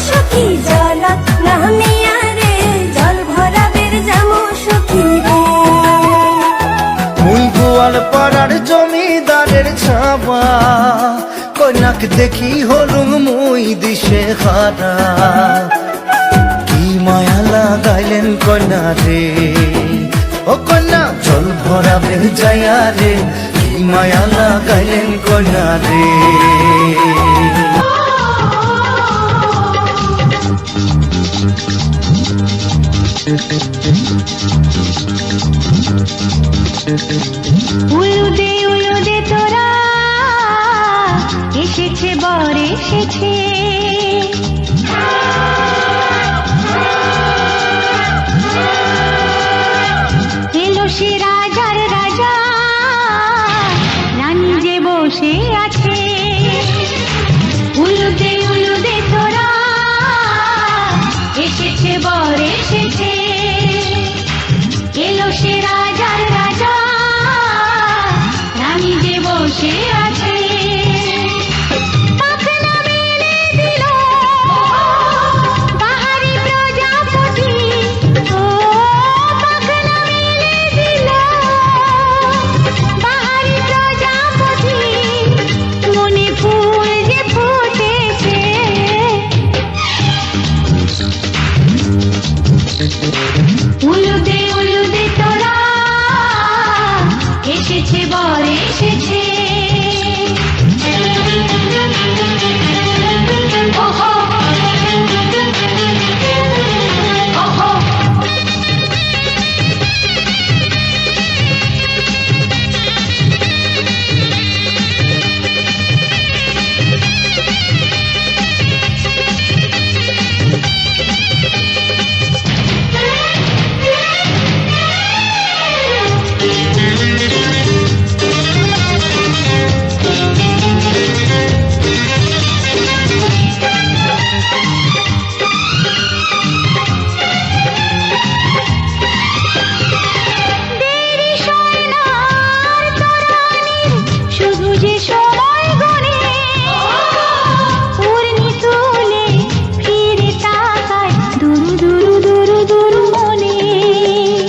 সখী জলত নামিয়া রে, জল ভরাবের যামু সখী রে। মুই গোয়াল পাড়ার জমিদারের ছাবা, কন্যাক দেখি হলুম মুই দিশে হারা। কি মায়া লাগাইলেন কন্যা রে, ও কন্যা জল ভরাবে যাইয়া রে, কি মায়া লাগাইলেন কন্যা রে। উলুদে উলুদে তোরা এসেছে বর এসেছে, এলো সে রাজার রাজা, রানী যে বসে আছে। উলুদে উলুদে তোরা এসেছে বর এসেছে, এলো সে রাজার রাজা, রানী যে বসে আছে। পাখনা মেলে দিল বাহারি প্রজাপতি, ও পাখনা মেলে দিল বাহারি প্রজাপতি, মনে ফুল যে ফুটেছে। উলুদে উলুদে তোরা এসেছে বর এসেছে।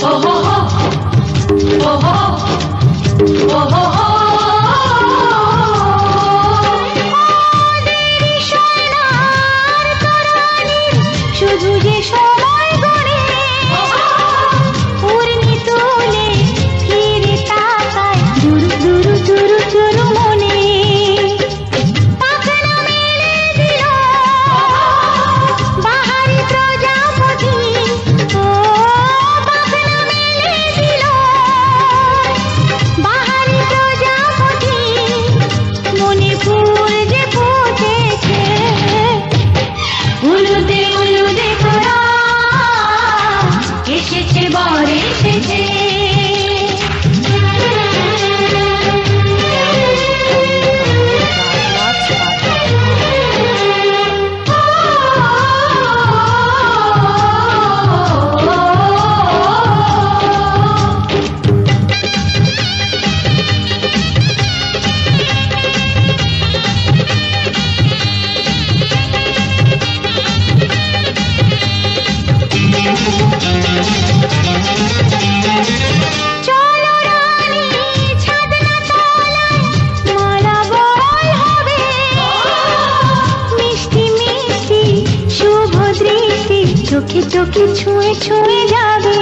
ওহো ওহো চোখে চোখে ছুঁয়ে ছুঁয়ে যাবে।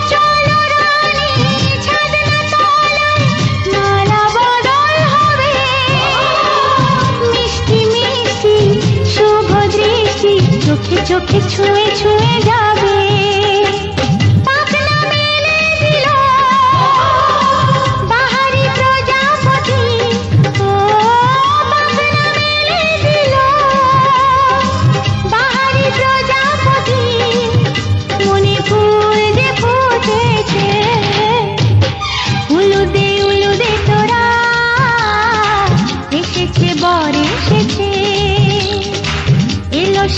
চলো রানী ছাদনা তলায়, মালা বদল হবে। মিষ্টি মিষ্টি শুভ দৃষ্টি চোখে চোখে ছুঁয়ে ছুঁয়ে যাবে।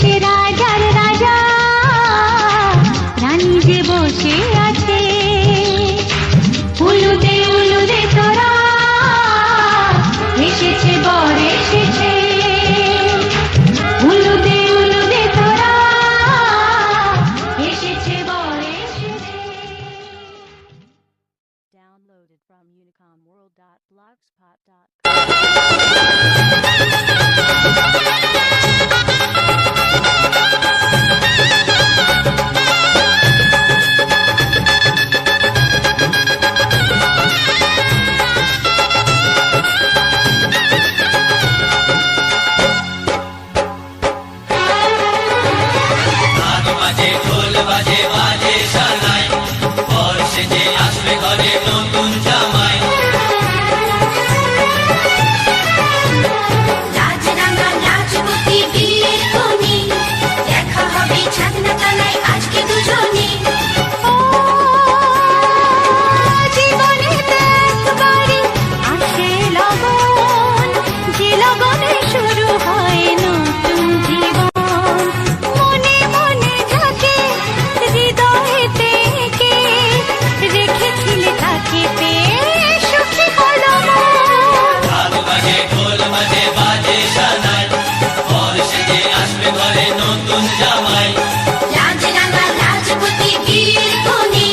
সে রাজার রাজা, Downloaded from unicomworld.blogspot.com. রাজরাঙা রাজবতী বিয়ের কোণে দেখা হবে ছাদনা তলায় আজকে দুজনে। জীবনেতে একবারই আসে লগন, যে লগনে শুরু হয় নতুন জীবন। মনে মনে যাকে হৃদয়েতে এঁকে রেখেছিলে তাকে পেয়ে সুখী হলো মন। রাজরাঙা রাজবতী বিয়ের কোণে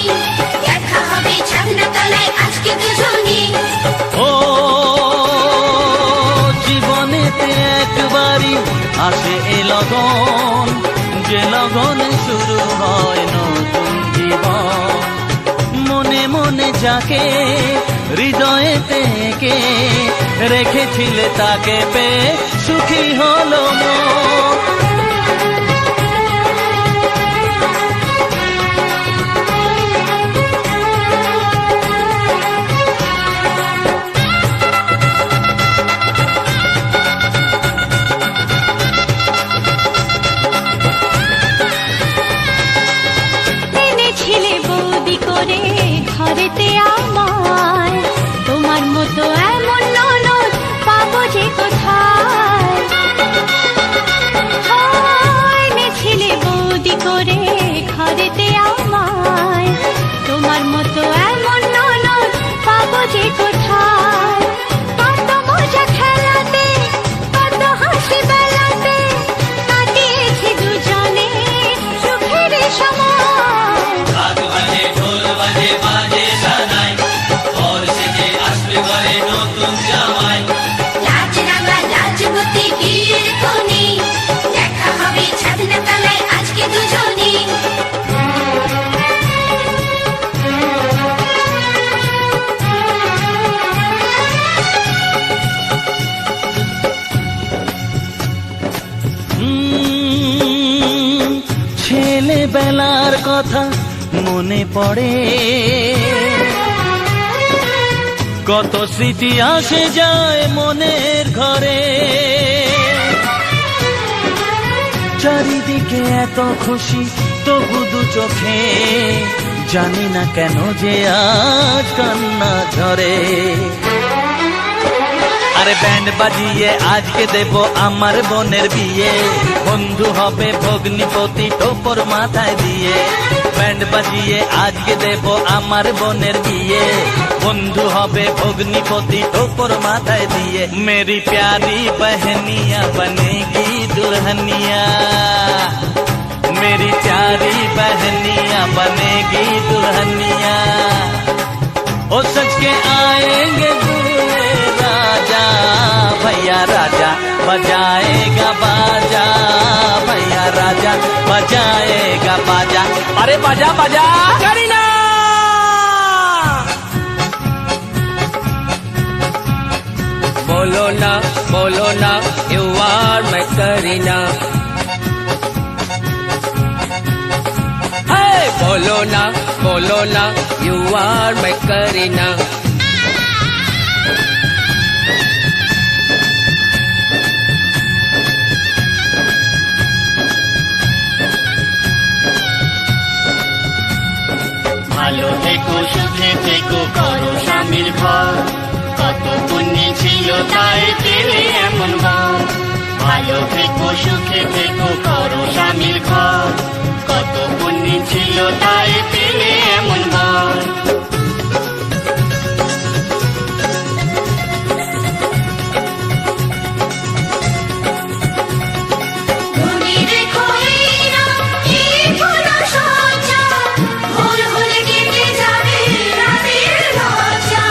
দেখা হবে ছাদনা তলায় আজকে দুজনে। ও জীবনেতে একবারই আসে এ লগন, যে লগনে শুরু হয় নতুন জীবন। মনে মনে যাকে হৃদয়েতে এঁকে রেখেছিলে তাকে পেয়ে সুখী হলো মন। এনেছিলে বৌদি করে ঘরেতে আমায়, তোমার মতো এমন ননদ পাবো যে কোথায়। এনেছিলে বৌদি করে ঘরেতে আমায়, তোমার মতো এমন ননদ পাবো যে কোথায়। কত মজা খেলাতে, কত হাসি বেলাতে কাটিয়েছি দুজনে সুখের সময়। রাজরাঙা রাজবতী বিয়ের কোণে দেখা হবে ছাদনা তলায় আজকে দুজনে। ছেলেবেলার কথা মনে পড়ে, কত স্মৃতি আসে যায় মনের ঘরে। চারিদিকে এত খুশি তবু দু চোখে, জানি না কেন যে আজ কান্না ঝরে। আরে ব্যান্ড বাজিয়ে আজকে দেব আমার বোনের বিয়ে, বন্ধু হবে ভগ্নিপতি টোপর মাথায় দিয়ে। ব্যান্ড বাজিয়ে আজকে দেব আমার বোনের বিয়ে, বন্ধু হবে ভগ্নিপতি টোপর মাথায় দিয়ে। মেরি প্যারি बहनिया बनेगी दुल्हनिया, मेरी प्यारी बहनिया बनेगी दुल्हनिया। ओ सच के आएंगे दूल्हे राजा, भैया राजा बजाएगा बाजा, भैया राजा बजाएगा बाजा। अरे बाजा बाजा करीना। बोलो ना you are my Karina। Hey, बोलो ना you are my Karina। ভালো থেকো সুখে থেকো করো স্বামীর ঘর, কত পুণ্য ছিল তাই পেলে এমন বর। ভালো থেকো সুখে থেকো করো স্বামীর ঘর, কত পুণ্য ছিল তাই পেলে এমন বর। ভোর হলে কেটে যাবে রাতের লজ্জা।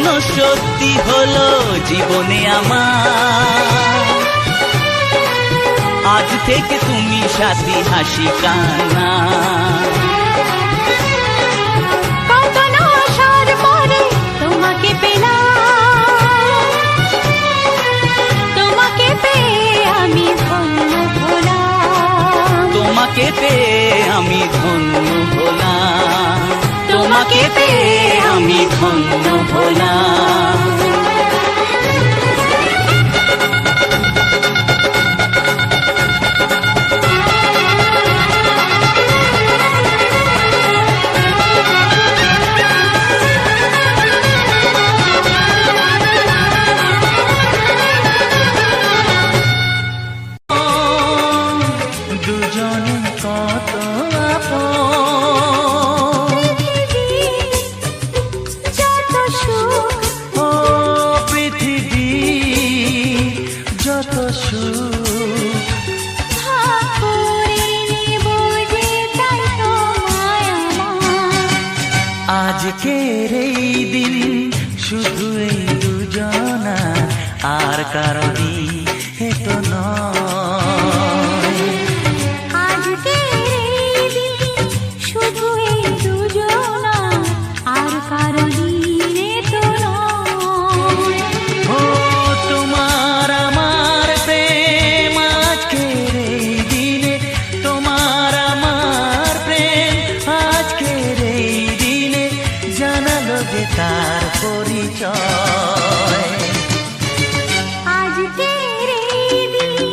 স্বপ্ন সত্যি হলো জীবনে আমার, আজ থেকে তুমি সাথী হাসি কান্না। কত না আসার পরে তোমাকে পেলাম, তোমাকে পেয়ে আমি ধন্য হলাম, তোমাকে পেয়ে আমি ধন্য হলাম, তোমাকে পেয়ে আমি ধন্য হলাম। দুজনে কত আপন, যত সুখ ও পৃথিবী যত সুখ, ভাগ করে নেব যে তাই তোমায় আমার। আজকের এই দিন শুধু এই দুজনা, আর কারণই হেতো নয়। আজকের এই দিন শুধু এই দুজনা, আর কারো দিনে তো নয়। ও তোমার আমার প্রেম আজকের এই দিনে, তোমার আমার প্রেম আজকের এই দিনে জানালো যে তার পরিচয়। আজকের এই দিন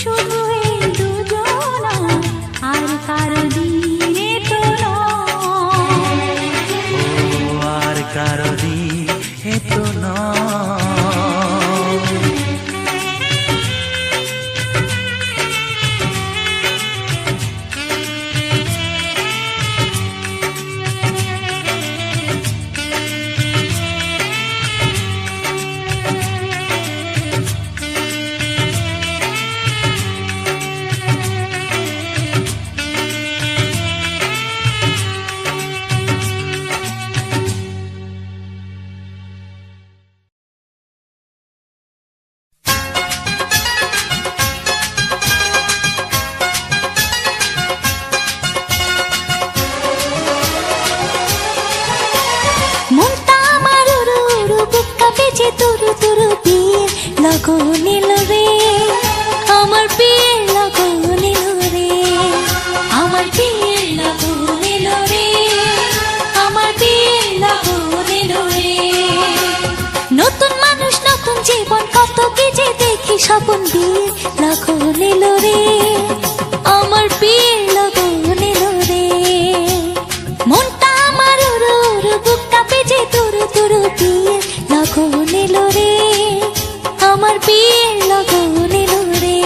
শুধু এই দুজনা, আর কারো দিনে তো নয়। ও আর কারো দিন হেতো নয়। মনটা আমার উড়ু উড়ু, বুক কাঁপে যে তুরু তুরু, বিয়ে লগন এলো রে, আমার বিয়ে লগন এলো রে, আমার বিয়ে লগন এলো রে, আমার বিয়ে লগন এলো রে। নতুন মানুষ নতুন জীবন, কত কি যে দেখি স্বপন, বিয়ে লগন এলো রে, আমার বিয়ে লগন এলো রে। মনটা আমার উড়ু উড়ু, বুক কাঁপে যে তুরু তুরু, বিয়ে লগন এলো রে, আমার বিয়ে লগন এলো রে,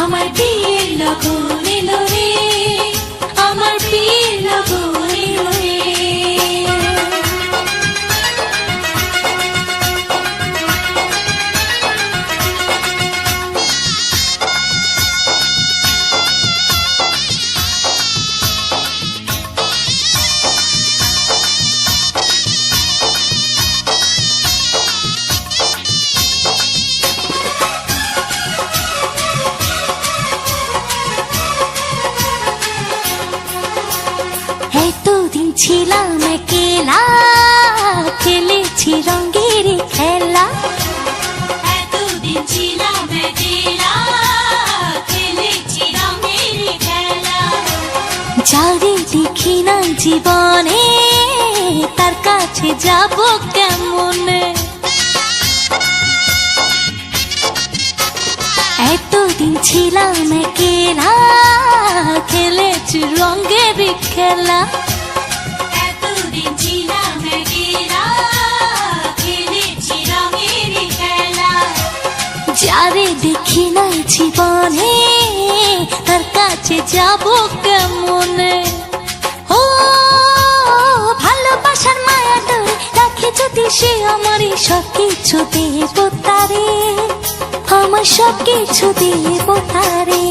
আমার বিয়ে লগন এলো রে, আমার বিয়ে লগন এলো রে। এতদিন ছিলাম একলা, খেলেছি রঙের খেলা, এতদিন ছিলাম একলা, খেলেছি রঙের খেলা। যারে দেখি না জীবনে, তার কাছে যাব কেমনে, এতদিন ছিলাম একলা, খেলেছি রঙের খেলা, এতদিন ছিলাম একলা, খেলেছি রঙের খেলা। যারে দেখি না জীবনে, তার কাছে যাব কেমনে। ও ভালোবাসার মায়া ডোরে রাখে যদি সে, আমারই সব কিছু দেব তারে, আমার সব কিছু দেব তারে।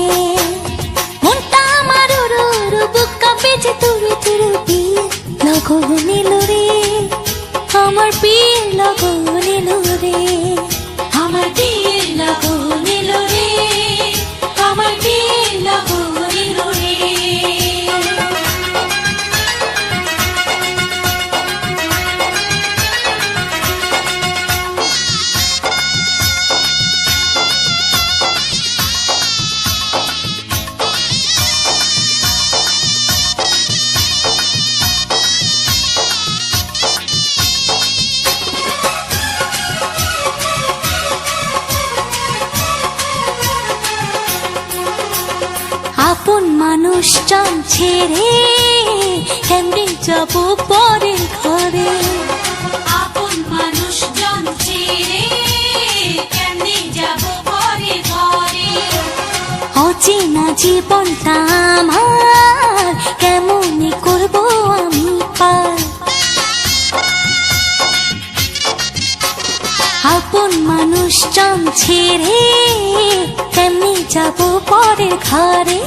মনটা আমার উড়ু উড়ু, বুক কাঁপে যে তুরু তুরু, বিয়ে লগন এলো রে, আমার আমার বিয়ের লগন এলো রে, আমার বিয়ের লগন এলো রে, আমার বিয়ের লগন এলো রে। আপন মানুষজন ছেড়ে কেমনে যাব পরের ঘরে, আপন মানুষজন ছেড়ে কেমনে যাব পরের ঘরে। অচেনা জীবনটা আমার কেমনে করব আমি পার, আপন মানুষজন ছেড়ে কেমনে যাব পরের ঘরে,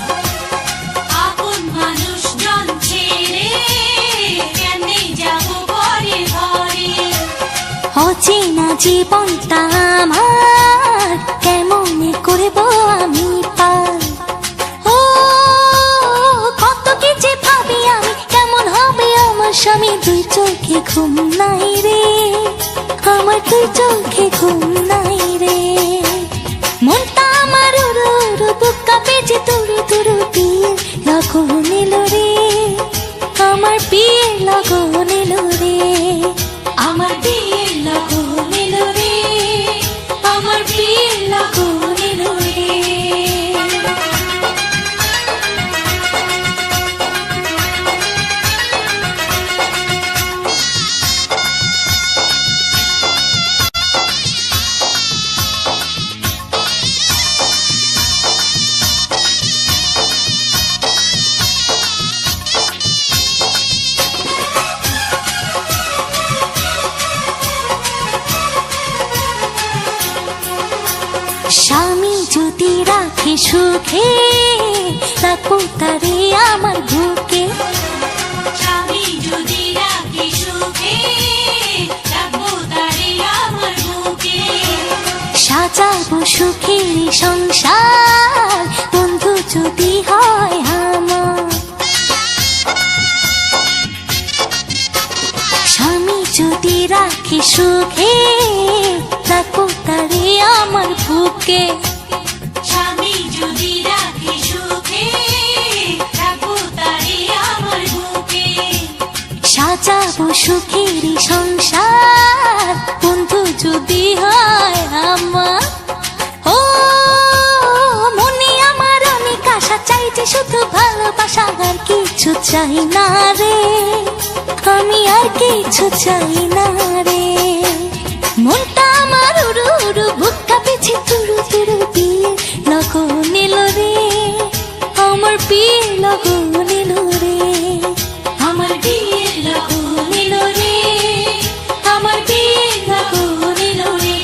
আপন মানুষজন ছেড়ে কেমনে যাব পরের ঘরে। অচেনা জীবনটা আমার কেমনে করব আমি পার। ও কত কি যে ভাবি আমি, কেমন হবে আমার স্বামী, দুই চোখে ঘুম নাই রে, আমার দুই চোখে ঘুম নাই রে। মনটা আমার উড়ু উড়ু, বুক কাঁপে যে তুরু তুরু, বিয়ের লগন এলো রে, আমার বিয়ের লগন এলো রে, আমার বিয়ের লগন এলো রে, আমার বিয়ের লগন এলো রে। স্বামী যদি রাখে সুখে, রাখবো তারে আমার বুকে, স্বামী যদি রাখে সুখে, রাখবো তারে আমার বুকে। সাজাবো সুখের সংসার, বন্ধু যদি হয় আমার, স্বামী যদি রাখে সুখে, রাখবো তারে আমার বুকে, স্বামী যদি রাখে সুখে, রাখবো তারে আমার বুকে। সাজাবো সুখের সংসার, বন্ধু যদি হয় আমার। ও মনে আমার অনেক আশা, চাই যে শুধু ভালোবাসা, আর কিছু চাই না রে, আমি আর কিছু চাই না রে। মনটা আমার উড়ু উড়ু, বুক কাঁপেছে তুরু তুরু, বিয়ের লগন এলো রে, আমার বিয়ের লগন এলো রে, আমার বিয়ের লগন এলো রে, আমার বিয়ের লগন এলো রে।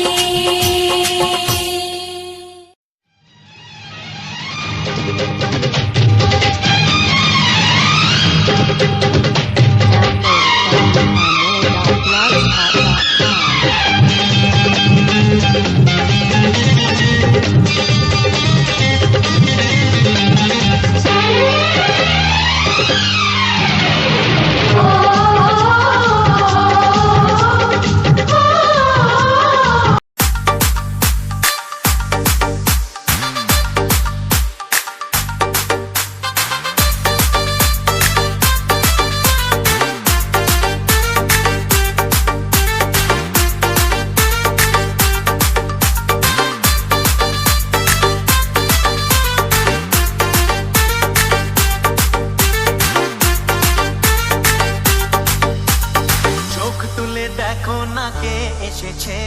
এসেছে,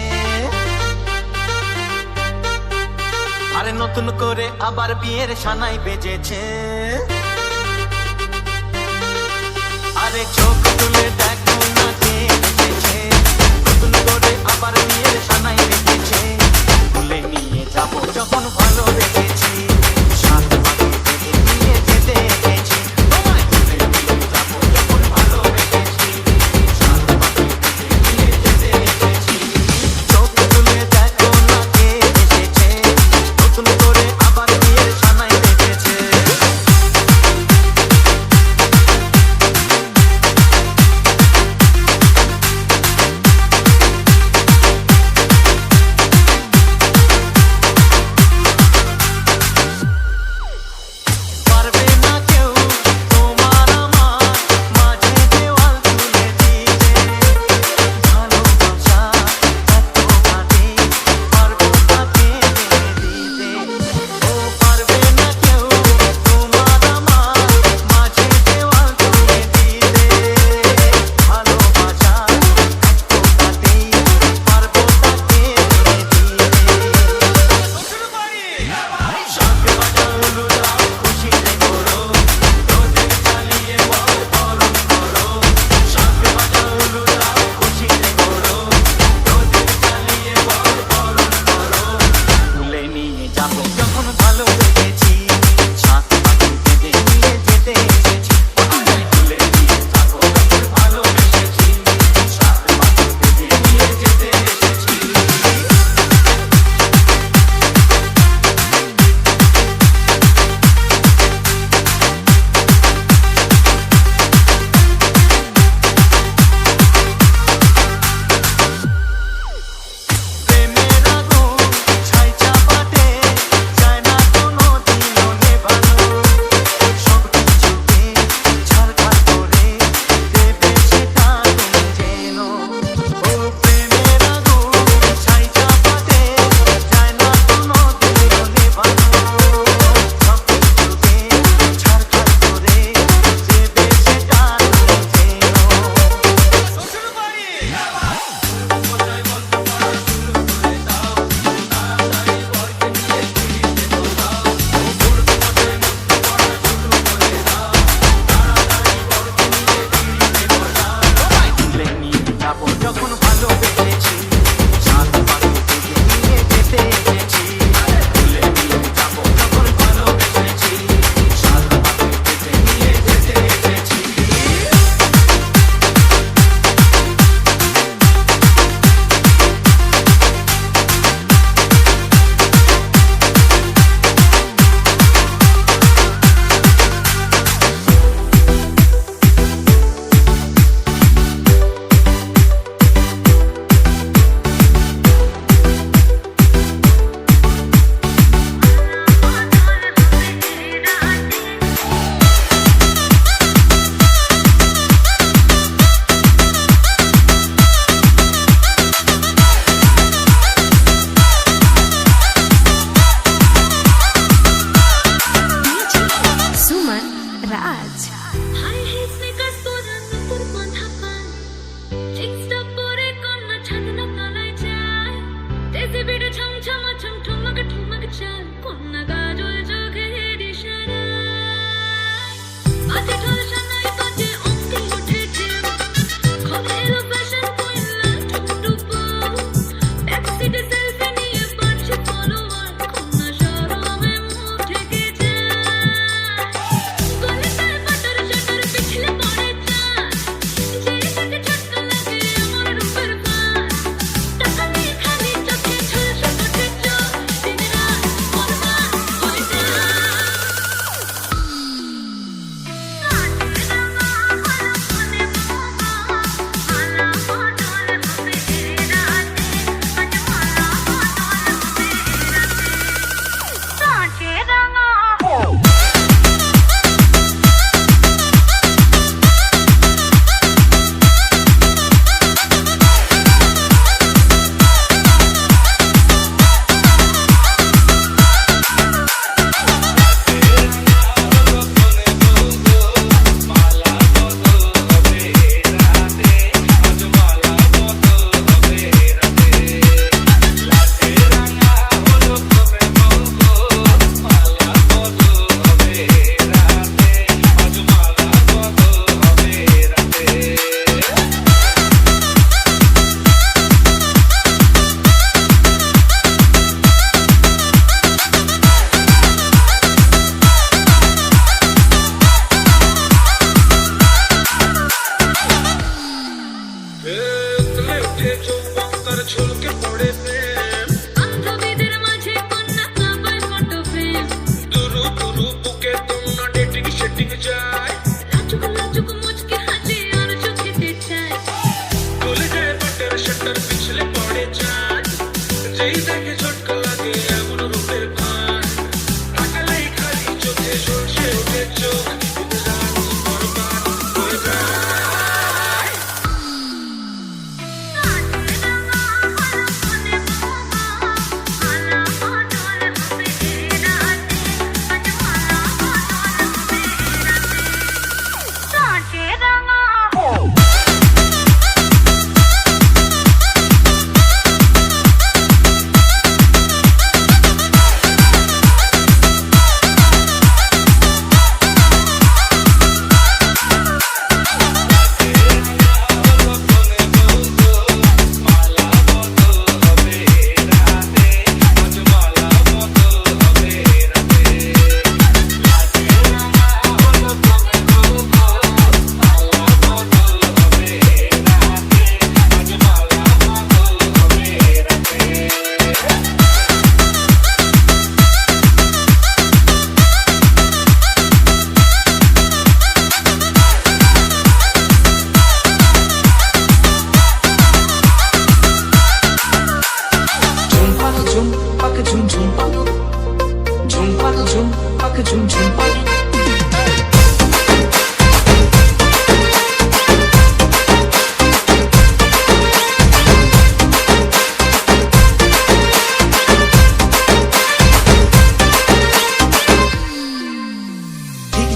আরে নতুন করে আবার বিয়ের সানাই বেজেছে। আরে চোখ তুলে দেখো না কে এসেছে, নতুন করে আবার বিয়ের সানাই বেজেছে। তুলে নিয়ে যাবো যখন ভালো রেখেছি, সাত মাকে নিয়ে যেতে এসেছি। তোমায় তুলে নিয়ে যাবো যখন ভালো রেখেছি, সাত মাকে নিয়ে যেতে ভালোবেসেছি সাত পাকে থেকে নিয়ে যেতে এসেছি তুলে নিয়ে যাবো যখন ভালোবেসেছি সাত পাকে থেকে নিয়ে যেতে এসেছি সুমন রাজ হাই হে স্নিকার্স পরা নতুন বাঁধা পান জিন্সটা পরে কন্যা ছাদনা তলায় যায় তেজে বেড়ে ছমছমা ছমছমাক ঠুমক চাল কন্যা গাজল চোখের ইশারায় বাজে ঢোল সানাই বাজে অঙ্কে ওঠে ঢেউ খবর এলো ফ্যাশন কুইনলা টুপটুপু ব্যাকসিটে সেলফি নিয়ে বাড়ছে ফলোয়ার কন্যা শরমে মুখ ঢেকে যায় গলিতে বাটার শাটার পিছলে পড়ে চাঁদ যেই দেখে ঝটকা লাগে আমার রূপের পান টাকা নিয়ে খালি চোখে ঝলসে ওঠে চোখ দিন রাত বরবাদ হয়ে যায় বান্ধবীদের মাঝে কন্যা কাবায় ফটো ফ্রেম লাজুক লাজুক মুচকি হাসি আর চোখেতে চায়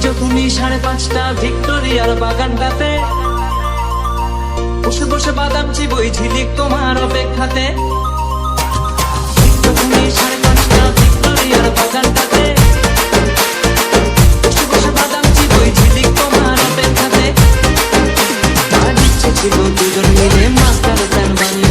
যখনই 5:30 ভিক্টোরিয়ার বাগানটাতে বসে বসে বাদাম চিবই ঝিলিক তোমার অপেক্ষাতে যখনই 5:30 ভিক্টোরিয়ার বাগানটাতে বসে বসে বাদাম চিবই ঝিলিক তোমার অপেক্ষাতে আর ইচ্ছে ছিল দুজন মিলে মাস্টার প্ল্যান বানিয়ে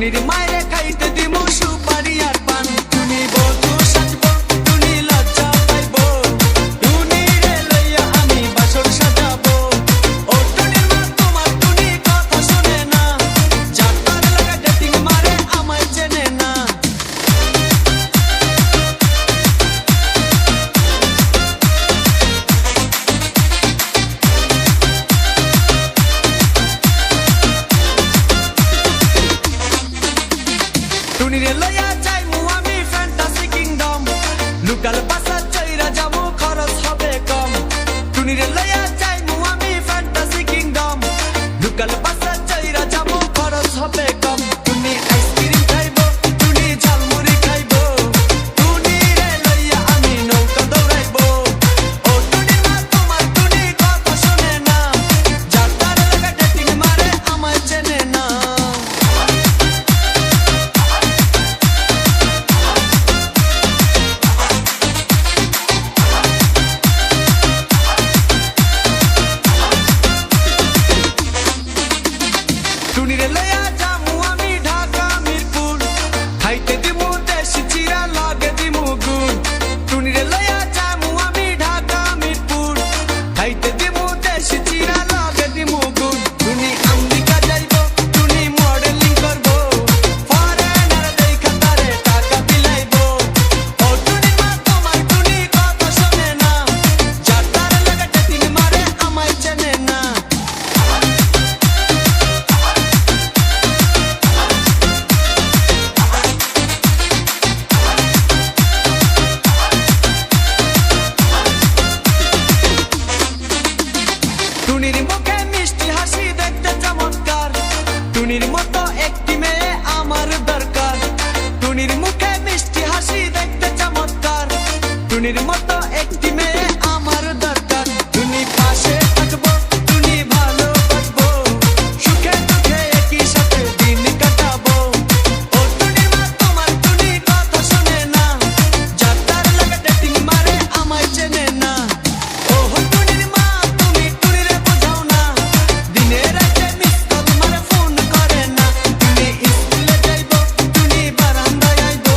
টুনির মায়ের খাইতে দিমু সুপারি আর পান টুনি বধু সাজবো টুনি লজ্জা পাইবো টুনিরে লইয়া আমি বাসর সাজাবো ও টুনির মা তোমার টুনি কথা শোনে না যাতার লাগা ডেটিং মারে আমায় চেনে না টুনিরে লইয়া যাইমু আমি ফ্যান্টাসি কিংডম লুকাল বাসা চাইরা যাবো খরচ হবে কম টুনিরে লইয়া যাইমু আমি ফ্যান্টাসি কিংডম লুকাল বাসা চাইরা যাবো খরচ হবে কম টুনি আইসক্রিম খাইবো টুনি ঝালমুড়ি খাইবো টুনিরে লইয়া আমি নৌকা দৌড়াইবো ও টুনির মা তোমার টুনি কথা শোনে না যাতার লাগা ডেটিং মারে আমায় চেনে না টুনিরে লইয়া যামু আমি ঢাকা মিরপুর খাইতে দিমু দেশি চিরা লাগে দিমু গুড় টুনিরে লইয়া যামু আমি ঢাকা মিরপুর খাইতে দিমু দেশি চিরা লাগে দিমু গুড় টুনি আমেরিকা যাইবো টুনি মডেলিং করবো ফরেনার দেখা তারে টাকা বিলাইবো ও টুনির মা তোমার টুনি কথা শোনে না যাতার লাগা ডেটিং মারে আমায় চেনে না টুনির মুখে মিষ্টি হাসি দেখতে চমৎকার টুনির মতো একটি মেয়ে আমার দরকার টুনির মুখে মিষ্টি হাসি দেখতে চমৎকার টুনির মতো একটি মেয়ে আমার দরকার টুনি পাশে থাকবো টুনি ভালোবাসবো সুখে দুঃখে একই সাথে দিন কাটাবো ও টুনির মা তোমার টুনি কথা শোনে না যাতার লাগা ডেটিং মারে আমায় চেনে না ও টুনির মা তুমি টুনিরে বোঝাও না দিনে রাতে মিস কল মারে ফোন করে না টুনি স্কুলে যাইবো টুনি বারান্দায় আইবো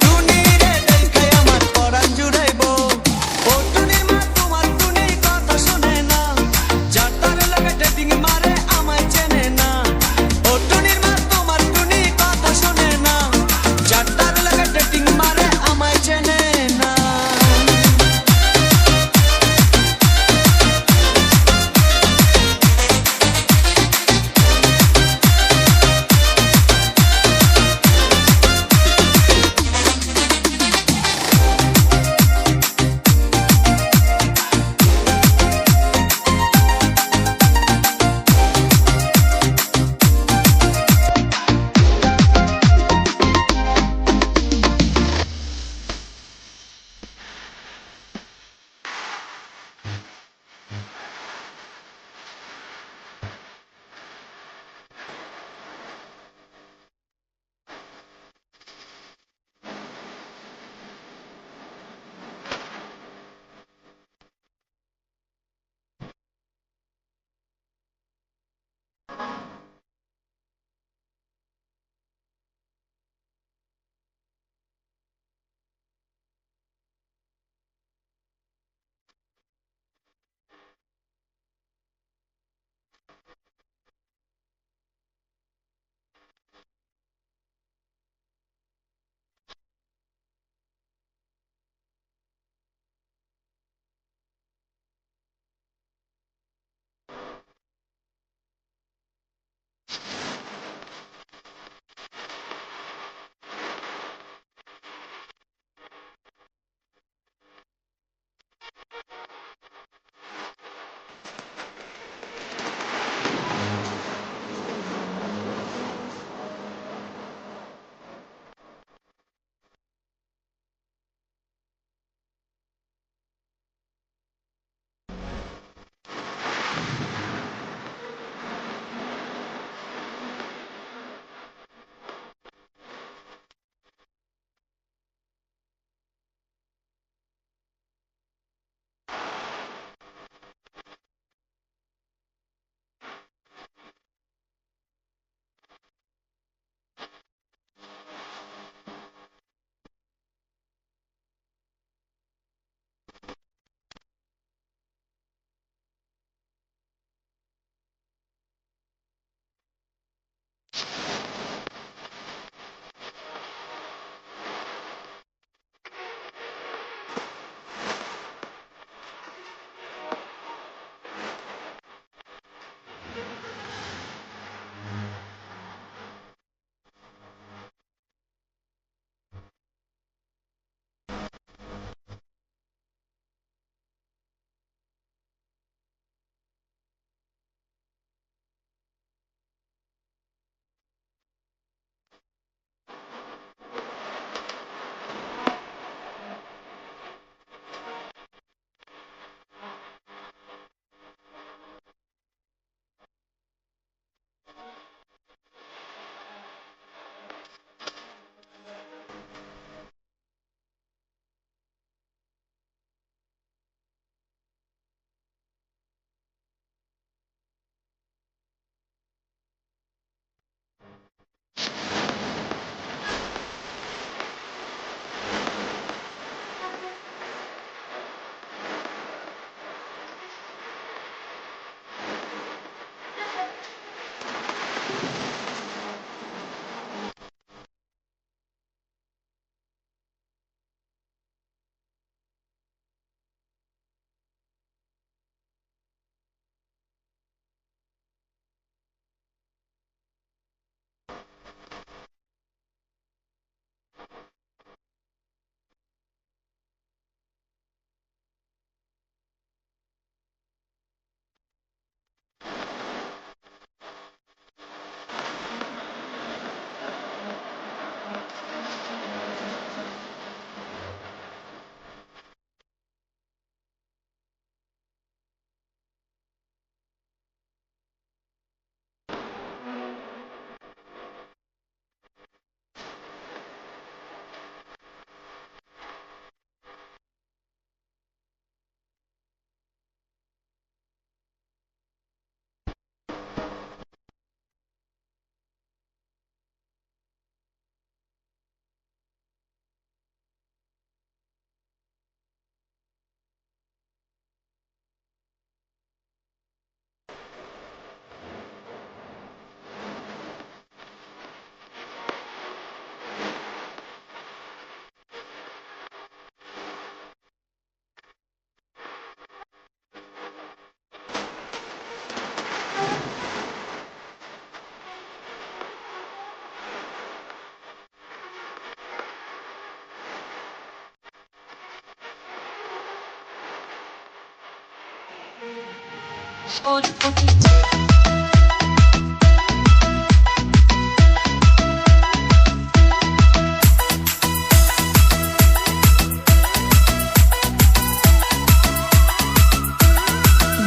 টুনিরে দেখাই আমার পরাণ জুড়াইবো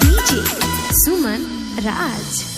DJ Suman Raj.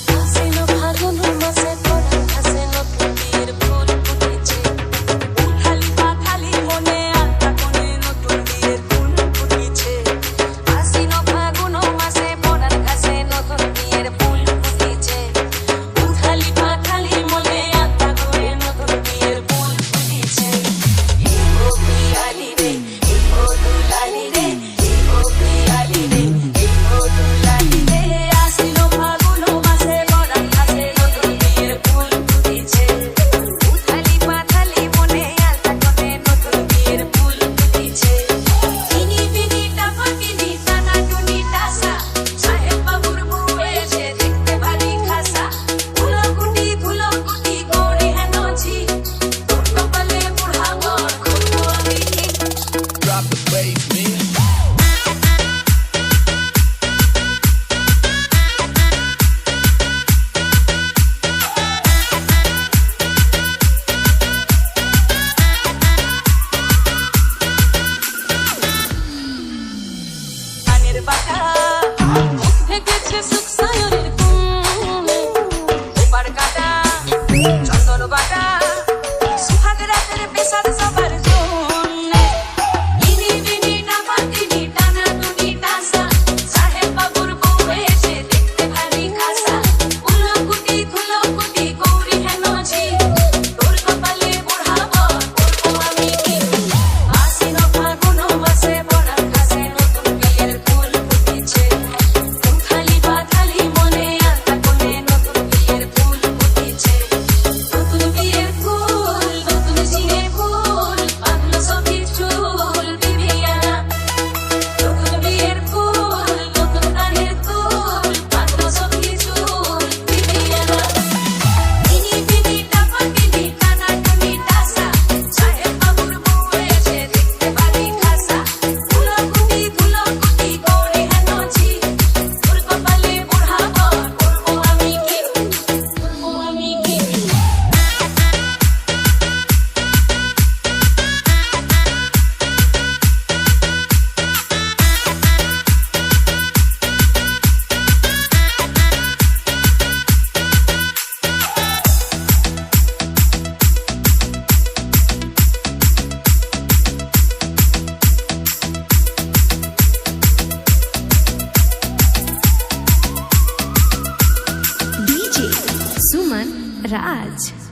Suman Raj.